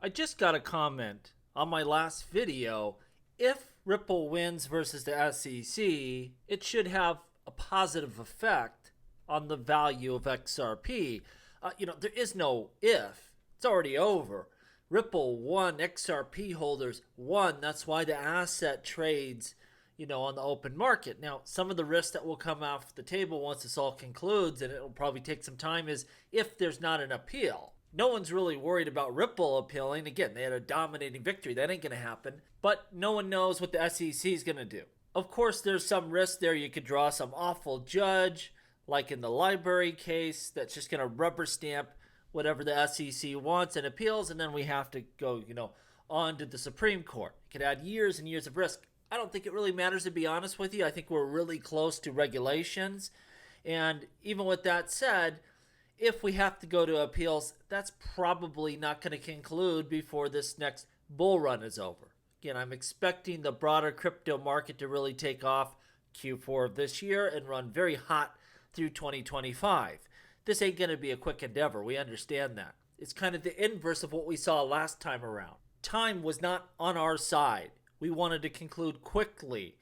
I just got a comment on my last video. If Ripple wins versus the SEC, it should have a positive effect on the value of XRP. There is no if, it's already over. Ripple won, XRP holders won. That's why the asset trades, on the open market. Now, some of the risks that will come off the table once this all concludes, and it'll probably take some time, is if there's not an appeal. No one's really worried about Ripple appealing. Again, they had a dominating victory. That ain't going to happen. But no one knows what the SEC is going to do. Of course, there's some risk there. You could draw some awful judge, like in the library case, that's just going to rubber stamp whatever the SEC wants and appeals, and then we have to go, on to the Supreme Court. It could add years and years of risk. I don't think it really matters, to be honest with you. I think we're really close to regulations. And even with that said, if we have to go to appeals, that's probably not going to conclude before this next bull run is over. Again, I'm expecting the broader crypto market to really take off Q4 of this year and run very hot through 2025. This ain't going to be a quick endeavor. We understand that. It's kind of the inverse of what we saw last time around. Time was not on our side. We wanted to conclude quickly,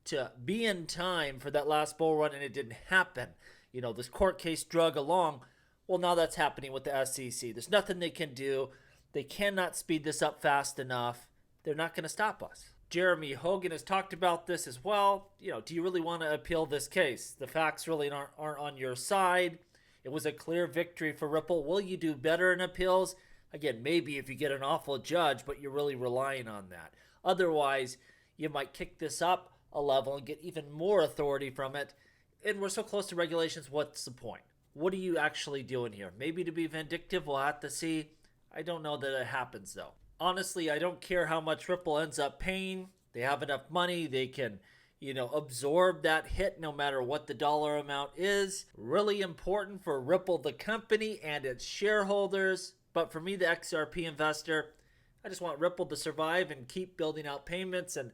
to be in time for that last bull run, and it didn't happen. This court case drug along. Well, now that's happening with the SEC. There's nothing they can do. They cannot speed this up fast enough. They're not going to stop us. Jeremy Hogan has talked about this as well. Do you really want to appeal this case? The facts really aren't on your side. It was a clear victory for Ripple. Will you do better in appeals? Again, maybe if you get an awful judge, but you're really relying on that. Otherwise, you might kick this up a level and get even more authority from it. And we're so close to regulations, what's the point? What are you actually doing here? Maybe to be vindictive, we'll have to see. I don't know that it happens, though. Honestly, I don't care how much Ripple ends up paying. They have enough money. They can, absorb that hit no matter what the dollar amount is. Really important for Ripple, the company, and its shareholders. But for me, the XRP investor, I just want Ripple to survive and keep building out payments. And,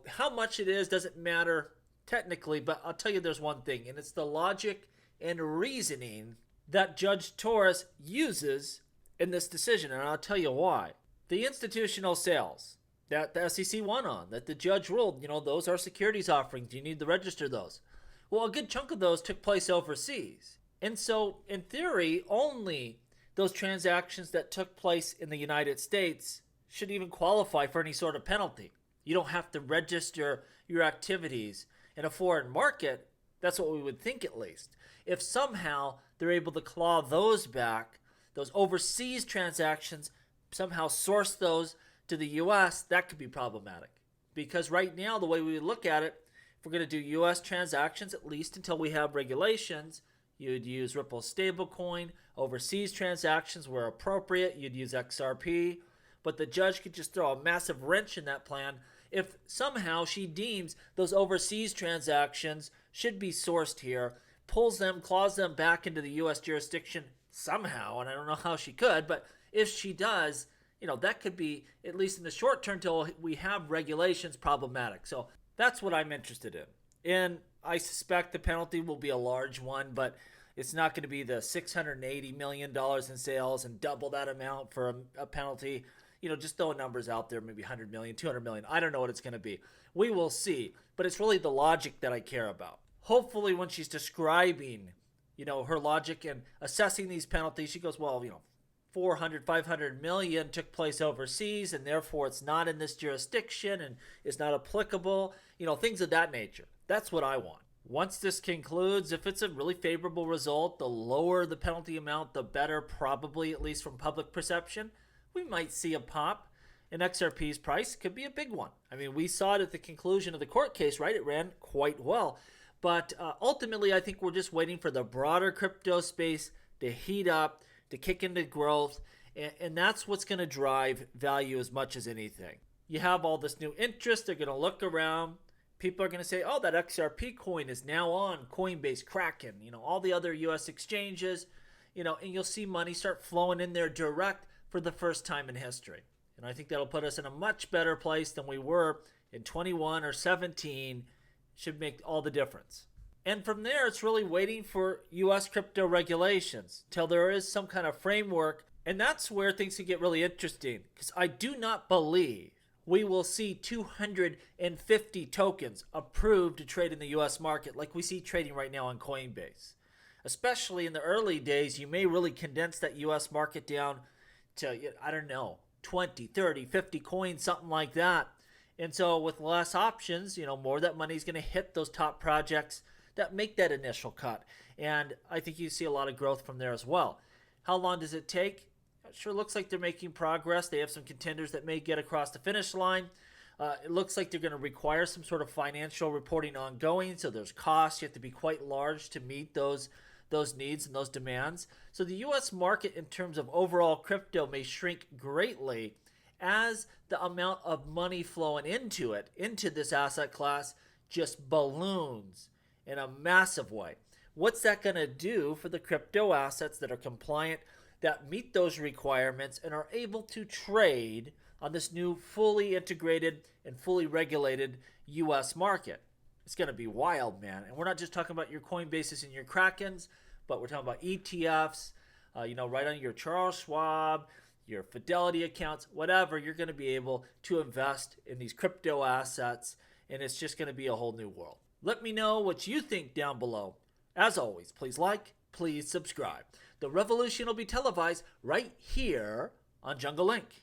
how much it is doesn't matter technically, but I'll tell you there's one thing, and it's the logic and reasoning that Judge Torres uses in this decision, and I'll tell you why. The institutional sales that the SEC won on, that the judge ruled, those are securities offerings. You need to register those. Well, a good chunk of those took place overseas. And so, in theory, only those transactions that took place in the United States should even qualify for any sort of penalty. You don't have to register your activities in a foreign market. That's what we would think, at least. If somehow they're able to claw those back, those overseas transactions, somehow source those to the U.S., that could be problematic. Because right now, the way we look at it, if we're going to do U.S. transactions, at least until we have regulations, you'd use Ripple stablecoin. Overseas transactions where appropriate, you'd use XRP. But the judge could just throw a massive wrench in that plan if somehow she deems those overseas transactions should be sourced here, pulls them, claws them back into the U.S. jurisdiction somehow, and I don't know how she could, but if she does, that could be, at least in the short term till we have regulations, problematic. So that's what I'm interested in. And I suspect the penalty will be a large one, but it's not going to be the $680 million in sales and double that amount for a penalty. Just throwing numbers out there, maybe 100 million, 200 million. I don't know what it's going to be. We will see. But it's really the logic that I care about. Hopefully when she's describing, her logic and assessing these penalties, she goes, well, 400, 500 million took place overseas, and therefore it's not in this jurisdiction and is not applicable. Things of that nature. That's what I want. Once this concludes, if it's a really favorable result, the lower the penalty amount, the better, probably, at least from public perception. We might see a pop in XRP's price. Could be a big one. I mean, we saw it at the conclusion of the court case, right? It ran quite well. But ultimately, I think we're just waiting for the broader crypto space to heat up, to kick into growth. And that's what's going to drive value as much as anything. You have all this new interest. They're going to look around. People are going to say, oh, that XRP coin is now on Coinbase, Kraken, all the other U.S. exchanges, and you'll see money start flowing in there direct for the first time in history. And I think that'll put us in a much better place than we were in 21 or 17. Should make all the difference. And from there, it's really waiting for U.S. crypto regulations till there is some kind of framework And that's where things can get really interesting, because I do not believe we will see 250 tokens approved to trade in the US market like we see trading right now on Coinbase. Especially in the early days, you may really condense that US market down to, I don't know, 20, 30, 50 coins, something like that. And so with less options, more of that money is going to hit those top projects that make that initial cut. And I think you see a lot of growth from there as well. How long does it take? It sure looks like they're making progress. They have some contenders that may get across the finish line. It looks like they're going to require some sort of financial reporting ongoing, so there's costs. You have to be quite large to meet those needs and those demands. So the US market in terms of overall crypto may shrink greatly as the amount of money flowing into this asset class, just balloons in a massive way. What's that going to do for the crypto assets that are compliant, that meet those requirements, and are able to trade on this new fully integrated and fully regulated US market? It's going to be wild, man. And we're not just talking about your Coinbases and your Krakens, but we're talking about ETFs, right on your Charles Schwab, your Fidelity accounts, whatever. You're going to be able to invest in these crypto assets, and it's just going to be a whole new world. Let me know what you think down below. As always, please like, please subscribe. The revolution will be televised right here on Jungle Link.